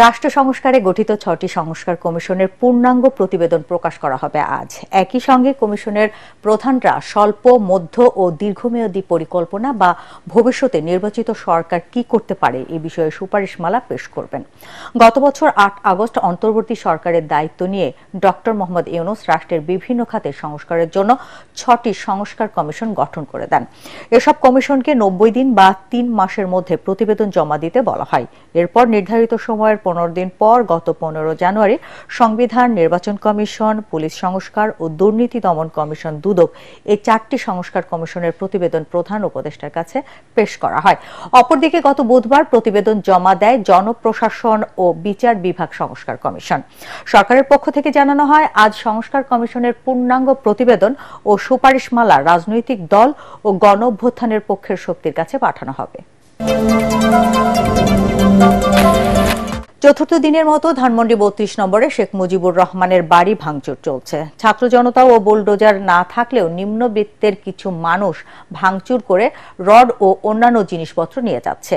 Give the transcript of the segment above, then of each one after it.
রাষ্ট্র সংস্কারে গঠিত ৬টি সংস্কার কমিশনের পূর্ণাঙ্গ প্রতিবেদন প্রকাশ করা হবে আজ। একই সঙ্গে কমিশনের প্রধানরা স্বল্প, মধ্য ও দীর্ঘমেয়াদী পরিকল্পনা বা ভবিষ্যতে নির্বাচিত সরকার কি করতে পারে এ বিষয়ে সুপারিশমালা পেশ করবেন। গত বছর ৮ আগস্ট অন্তর্বর্তী সরকারের দায়িত্ব নিয়ে ডক্টর মোহাম্মদ ইউনূস রাষ্ট্রের বিভিন্ন খাতে সংস্কারের জন্য ৬টি সংস্কার কমিশন গঠন করে দেন। এসব কমিশনকে ৯০ দিন বা ৩ মাসের মধ্যে প্রতিবেদন জমা দিতে বলা হয়। এরপর নির্ধারিত সময়ের ১৫ দিন পর গত ১৫ জানুয়ারি সংবিধান, নির্বাচন কমিশন, পুলিশ সংস্কার ও দুর্নীতি দমন কমিশন দুদক এই ৪টি সংস্কার কমিশনের প্রতিবেদন প্রধান উপদেষ্টার কাছে পেশ করা হয়। অপরদিকে গত বুধবার প্রতিবেদন জমা দেয় জনপ্রশাসন ও বিচার বিভাগ সংস্কার কমিশন। সরকারের পক্ষ থেকে জানানো হয়, আজ সংস্কার কমিশনের পূর্ণাঙ্গ প্রতিবেদন ও সুপারিশমালা রাজনৈতিক দল ও গণ অভ্যুত্থানের পক্ষের শক্তির কাছে পাঠানো হবে। চতুর্থ দিনের মতো ধানমন্ডি ৩২ নম্বরে শেখ মুজিবুর রহমানের বাড়ি ভাঙচুর চলছে। ছাত্র জনতা ও বুলডোজার না থাকলেও নিম্নবিত্তের কিছু মানুষ ভাঙচুর করে রড ও অন্যান্য জিনিসপত্র নিয়ে যাচ্ছে।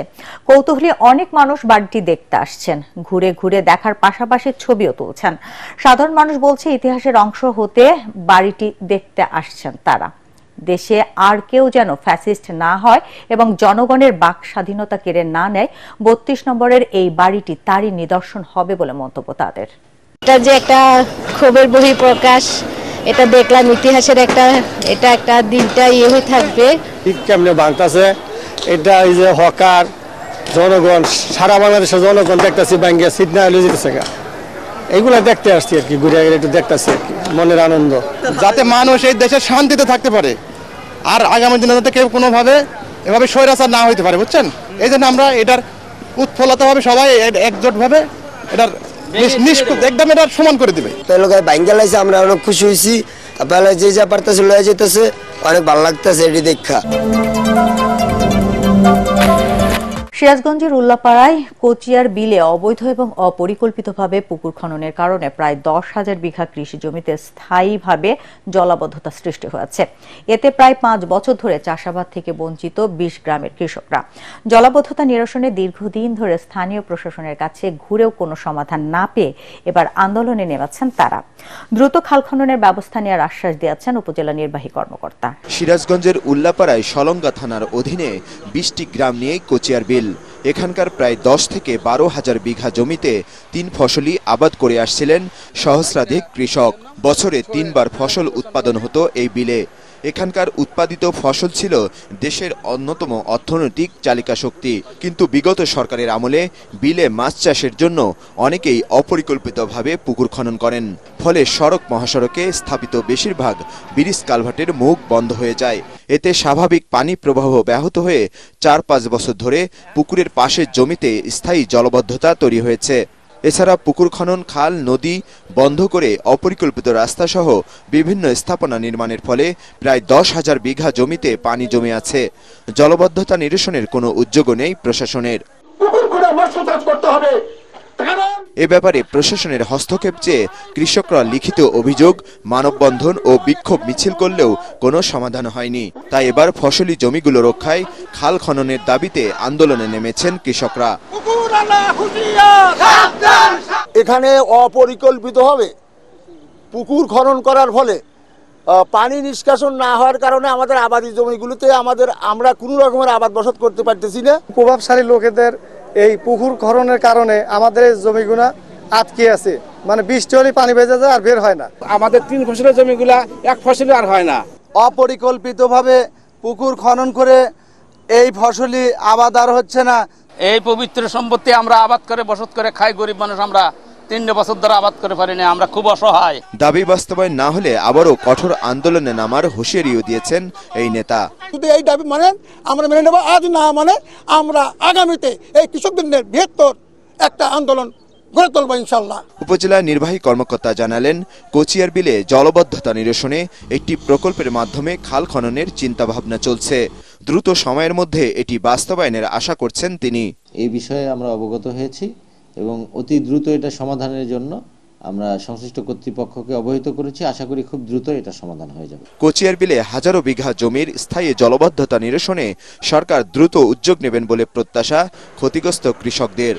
কৌতূহলী অনেক মানুষ বাড়িটি দেখতে আসছেন, ঘুরে ঘুরে দেখার পাশাপাশি ছবিও তুলছেন। সাধারণ মানুষ বলছে, ইতিহাসের অংশ হতে বাড়িটি দেখতে আসছেন তারা। দেশে আর কেউ যেন ফ্যাসিস্ট না হয় এবং জনগণের বাক স্বাধীনতা কেড়ে না নেয়, ৩২ নম্বরের এই বাড়িটি তারই নিদর্শন হবে বলে মন্তব্য তাদের। এটা যে একটা ক্ষোভের বহিঃপ্রকাশ, এটা দেখলাম ইতিহাসের একটা দিনটা হয়ে থাকবে। কেমনে ভাঙতাছে এটা, এই যে হকার জনগণ, সারা বাংলাদেশের জনগণ দেখতেছি ব্যাঙ্গে সিডনা হয়ে যেতেছে। এইগুলা দেখতে আসছি আর কি, ঘুরে একটু দেখতেছি আর কি, মনের আনন্দ, যাতে মানুষ এই দেশে শান্তিতে থাকতে পারে আর আগামী দিনে যাতে কেউ কোনোভাবে এভাবে স্বৈরাচার না হইতে পারে, বুঝছেন। এই জন্য আমরা এটার উৎফুল্লতভাবে সবাই একজোটভাবে এটার একদম এটা সমান করে দিবে। বাঙ্গালাইছে আমরা অনেক খুশি হয়েছি, আপনারা যে যা পারতেছে লয়ে যেতেছে, অনেক ভালো লাগতেছে এটি দেখা। সিরাজগঞ্জের উল্লাপাড়ায় কোচিয়ার বিলে অবৈধ এবং অপরিকল্পিতভাবে পুকুর খননের কারণে প্রায় ১০,০০০ বিঘা কৃষি জমিতে স্থায়ীভাবে জলাবদ্ধতা সৃষ্টি হয়েছে। এতে প্রায় ৫ বছর ধরে চাষাবাদ থেকে বঞ্চিত ২০ গ্রামের কৃষকরা। জলাবদ্ধতা নিরসনে দীর্ঘদিন ধরে স্থানীয় প্রশাসনের কাছে ঘুরেও কোনো সমাধান না পেয়ে এবার আন্দোলনে নেমেছেন তারা। দ্রুত খাল খননের ব্যবস্থা নেওয়ার আশ্বাস দিয়েছেন উপজেলা নির্বাহী কর্মকর্তা। সিরাজগঞ্জের উল্লাপাড়ায় সলঙ্গা থানার অধীনে ২০টি গ্রাম নিয়ে কোচিয়ার বিল। এখানকার প্রায় ১০ থেকে ১২,০০০ বিঘা জমিতে ৩ ফসলি আবাদ করে আসছিলেন সহস্রাধিক কৃষক। বছরে ৩ বার ফসল উৎপাদন হতো এই বিলে। এখানকার উৎপাদিত ফসল ছিল দেশের অন্যতম অর্থনৈতিক চালিকা শক্তি। কিন্তু বিগত সরকারের আমলে বিলে মাছ চাষের জন্য অনেকেই অপরিকল্পিতভাবে পুকুর খনন করেন। ফলে সড়ক মহাসড়কে স্থাপিত বেশিরভাগ ব্রিজ কালভার্টের মুখ বন্ধ হয়ে যায়। এতে স্বাভাবিক পানি প্রবাহ ব্যাহত হয়ে ৪-৫ বছর ধরে পুকুরের পাশের জমিতে স্থায়ী জলাবদ্ধতা তৈরি হয়েছে। এছাড়া পুকুর খনন, খাল, নদী বন্ধ করে অপরিকল্পিত রাস্তা সহ বিভিন্ন স্থাপনা নির্মাণের ফলে প্রায় ১০,০০০ বিঘা জমিতে পানি জমে আছে। জলাবদ্ধতা নিরসনের কোনো উদ্যোগও নেই প্রশাসনের। এ ব্যাপারে প্রশাসনের হস্তক্ষেপ চেয়ে কৃষকরা লিখিত অভিযোগ, মানববন্ধন ও বিক্ষোভ মিছিল করলেও কোনো সমাধান হয়নি। তাই এবার ফসলি জমিগুলো রক্ষায় খাল খননের দাবিতে আন্দোলনে নেমেছেন কৃষকরা। এখানে অপরিকল্পিতভাবে পুকুর খনন করার ফলে পানি নিষ্কাশন না হওয়ার কারণে আমাদের আবাদি জমিগুলোতে আমরা কোনো রকমের আবাদ বসত করতে পারতেছি না। প্রভাবশালী লোকেদের এই পুকুর খননের কারণে আমাদের জমিগুলা আটকে আছে, মানে বৃষ্টি হলে পানি ভেজে যায় আর বের হয় না। আমাদের ৩ ফসলের জমিগুলা ১ ফসলি আর হয় না। অপরিকল্পিতভাবে পুকুর খনন করে এই ফসলি আবাদ আর হচ্ছে না। এই পবিত্র সম্পত্তি আমরা আবাদ করে বসত করে খাই, গরিব মানুষ আমরা ৩ বছর ধরে আবাদ করে পারি না, আমরা খুব অসহায়। দাবি বাস্তবায়ন না হলে আবারও কঠোর আন্দোলনে নামার হুঁশিয়ারিও দিয়েছেন এই নেতা। যদি এই দাবি মানেন আমরা মেনে নেব, আজ না মানে আমরা আগামীতে এই কৃষকদের বৃহত্তর একটা আন্দোলন গড়ে তুলব ইনশাআল্লাহ। উপজেলা নির্বাহী কর্মকর্তা জানালেন, কোচিয়ার বিলে জলাবদ্ধতা নিরসনে একটি প্রকল্পের মাধ্যমে খাল খননের চিন্তাভাবনা চলছে। দ্রুত সময়ের মধ্যে এটি বাস্তবায়নের আশা করছেন তিনি। এই বিষয়ে আমরা অবগত হয়েছি এবং অতি দ্রুত এটা সমাধানের জন্য আমরা সংশ্লিষ্ট কর্তৃপক্ষকে অবহিত করেছি। আশা করি খুব দ্রুত এটা সমাধান হয়ে যাবে। কোচিয়ার বিলে হাজারো বিঘা জমির স্থায়ী জলাবদ্ধতা নিরসনে সরকার দ্রুত উদ্যোগ নেবেন বলে প্রত্যাশা ক্ষতিগ্রস্ত কৃষকদের।